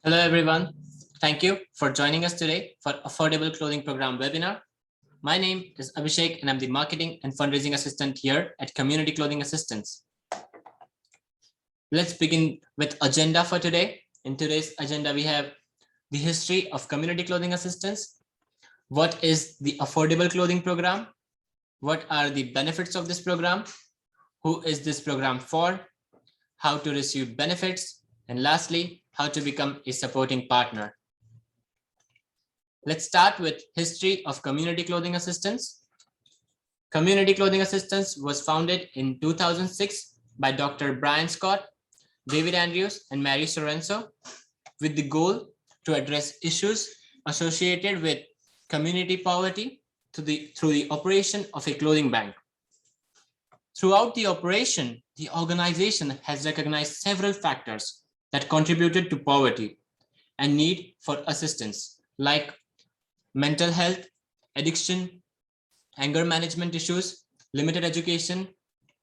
Hello everyone. Thank you for joining us today for Affordable Clothing Program webinar. My name is Abhishek and I'm the Marketing and Fundraising Assistant here at Community Clothing Assistance. Let's begin with agenda for today. In today's agenda, we have the history of Community Clothing Assistance. What is the Affordable Clothing Program? What are the benefits of this program? Who is this program for? How to receive benefits? And lastly, how to become a supporting partner. Let's start with history of Community Clothing Assistance. Community Clothing Assistance was founded in 2006 by Dr. Brian Scott, David Andrews, and Mary Sorenso with the goal to address issues associated with community poverty through the operation of a clothing bank. Throughout the operation, the organization has recognized several factors that contributed to poverty and need for assistance, like mental health, addiction, anger management issues, limited education,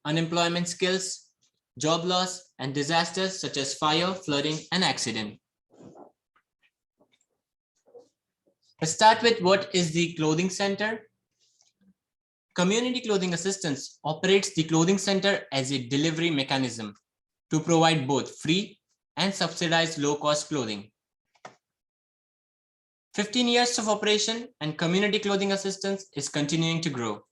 unemployment skills, job loss, and disasters such as fire, flooding, and accident. Let's start with what is the Clothing Center. Community Clothing Assistance operates the Clothing Center as a delivery mechanism to provide both free and subsidized low-cost clothing. 15 years of operation and Community Clothing Assistance is continuing to grow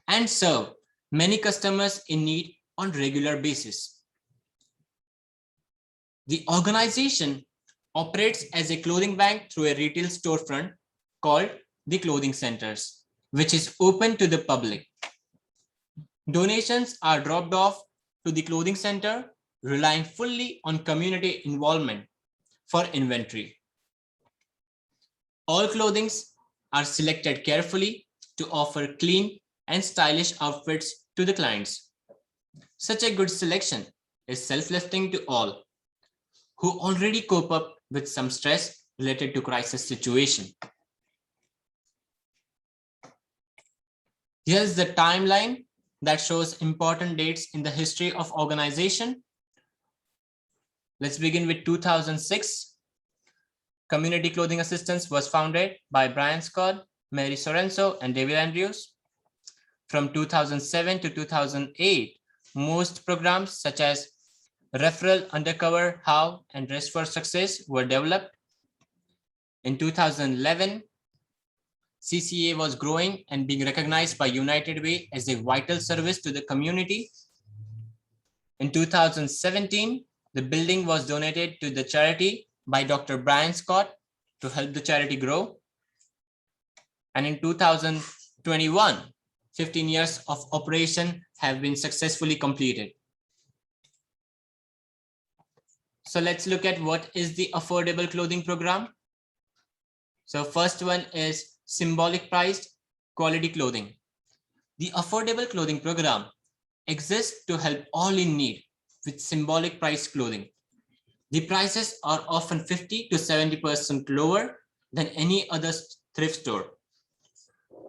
and serve many customers in need on regular basis. The organization operates as a clothing bank through a retail storefront called the Clothing Centers, which is open to the public. Donations are dropped off to the Clothing Center, relying fully on community involvement for inventory. All clothings are selected carefully to offer clean and stylish outfits to the clients. Such a good selection is self-lifting to all who already cope up with some stress related to crisis situation. Here's the timeline that shows important dates in the history of organization. Let's begin with 2006. Community Clothing Assistance was founded by Brian Scott, Mary Sorenso, and David Andrews. From 2007 to 2008, most programs such as Referral, Undercover, How, and Dress for Success were developed. In 2011, CCA was growing and being recognized by United Way as a vital service to the community. In 2017, the building was donated to the charity by Dr. Brian Scott to help the charity grow. And in 2021, 15 years of operation have been successfully completed. So let's look at what is the Affordable Clothing Program. So first one is symbolic priced quality clothing. The Affordable Clothing Program exists to help all in need with symbolic price clothing. The prices are often 50 to 70% lower than any other thrift store.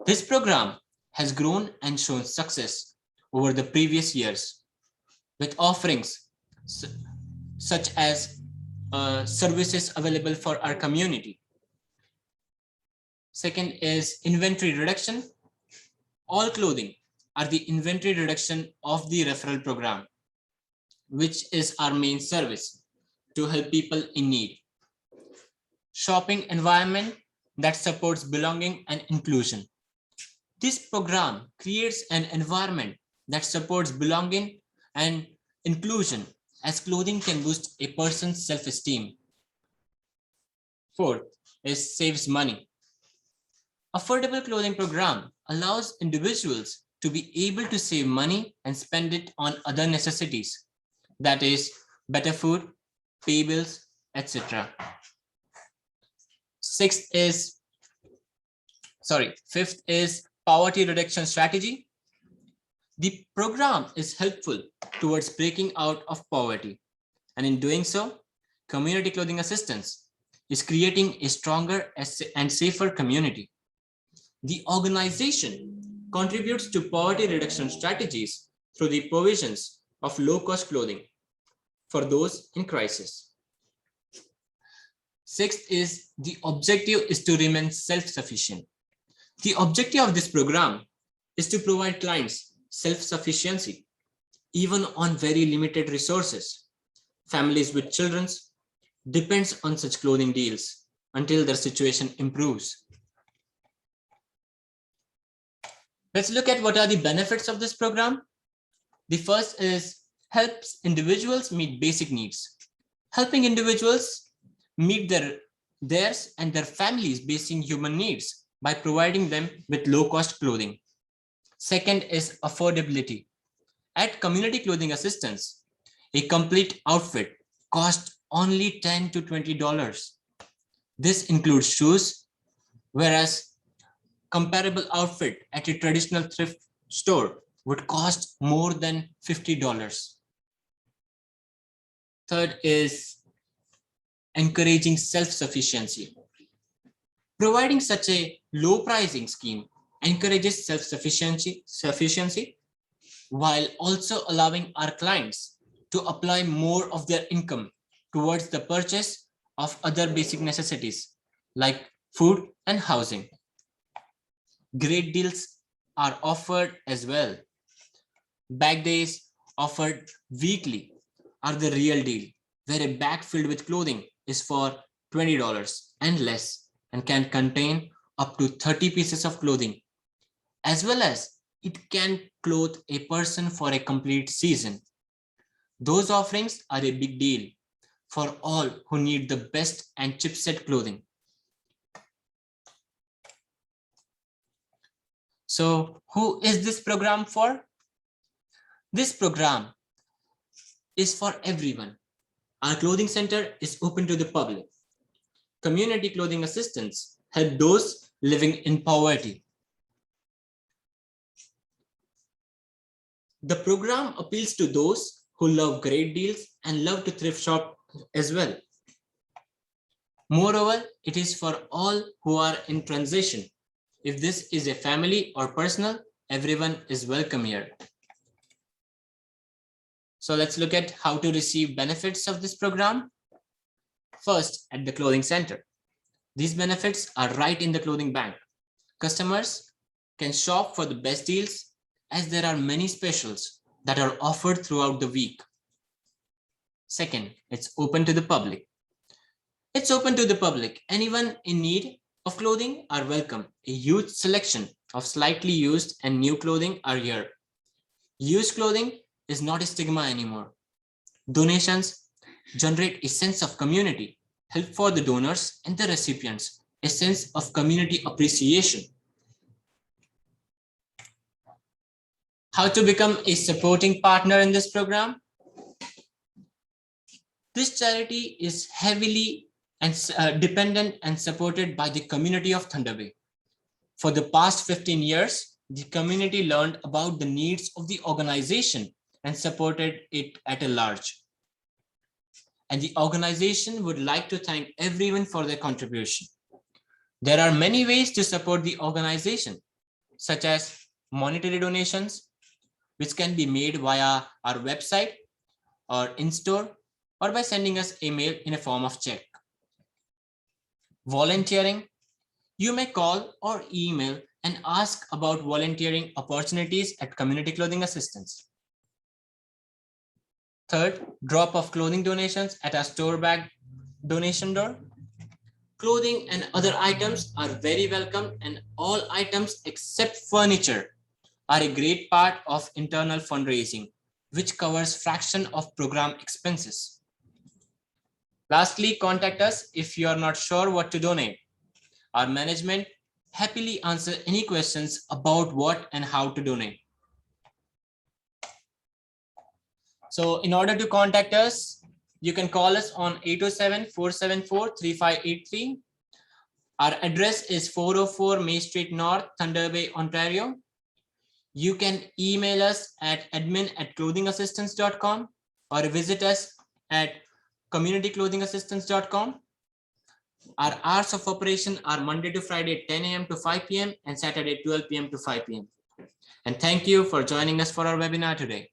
This program has grown and shown success over the previous years with offerings such as services available for our community. Second is inventory reduction. All clothing are the inventory reduction of the referral program, which is our main service to help people in need. Shopping environment that supports belonging and inclusion. This program creates an environment that supports belonging and inclusion, as clothing can boost a person's self-esteem. Fourth is saves money. Affordable Clothing Program allows individuals to be able to save money and spend it on other necessities, that is, better food, pay bills, etc. Fifth is poverty reduction strategy. The program is helpful towards breaking out of poverty, and in doing so, Community Clothing Assistance is creating a stronger and safer community. The organization contributes to poverty reduction strategies through the provisions of low-cost clothing for those in crisis. Sixth is the objective is to remain self-sufficient. The objective of this program is to provide clients self-sufficiency, even on very limited resources. Families with children depends on such clothing deals until their situation improves. Let's look at what are the benefits of this program. The first is helps individuals meet basic needs. Helping individuals meet theirs and their families' basic human needs by providing them with low-cost clothing. Second is affordability. At Community Clothing Assistance, a complete outfit costs only $10 to $20. This includes shoes, whereas comparable outfit at a traditional thrift store would cost more than $50. Third is encouraging self-sufficiency. Providing such a low pricing scheme encourages self-sufficiency while also allowing our clients to apply more of their income towards the purchase of other basic necessities like food and housing. Great deals are offered as well. Bag days offered weekly are the real deal, where a bag filled with clothing is for $20 and less and can contain up to 30 pieces of clothing, as well as it can clothe a person for a complete season. Those offerings are a big deal for all who need the best and chipset clothing. So who is this program for? This program is for everyone. Our clothing center is open to the public. Community Clothing Assistance help those living in poverty. The program appeals to those who love great deals and love to thrift shop as well. Moreover, it is for all who are in transition. If this is a family or personal, everyone is welcome here. So let's look at how to receive benefits of this program. First, at the clothing center. These benefits are right in the clothing bank. Customers can shop for the best deals as there are many specials that are offered throughout the week. Second, it's open to the public. It's open to the public. Anyone in need of clothing are welcome. A huge selection of slightly used and new clothing are here. Used clothing is not a stigma anymore. Donations generate a sense of community, help for the donors and the recipients, a sense of community appreciation. How to become a supporting partner in this program? This charity is heavily dependent and supported by the community of Thunder Bay. For the past 15 years, the community learned about the needs of the organization and supported it at a large. And the organization would like to thank everyone for their contribution. There are many ways to support the organization, such as monetary donations, which can be made via our website or in-store, or by sending us email in a form of check. Volunteering, you may call or email and ask about volunteering opportunities at Community Clothing Assistance. Third, drop of clothing donations at our store bag donation door. Clothing and other items are very welcome, and all items except furniture are a great part of internal fundraising, which covers fraction of program expenses. Lastly, contact us if you are not sure what to donate. Our management happily answer any questions about what and how to donate. So in order to contact us, you can call us on 807-474-3583. Our address is 404 May Street North, Thunder Bay, Ontario. You can email us at admin@clothingassistance.com or visit us at communityclothingassistance.com. Our hours of operation are Monday to Friday, 10 a.m. to 5 p.m. and Saturday, 12 p.m. to 5 p.m. And thank you for joining us for our webinar today.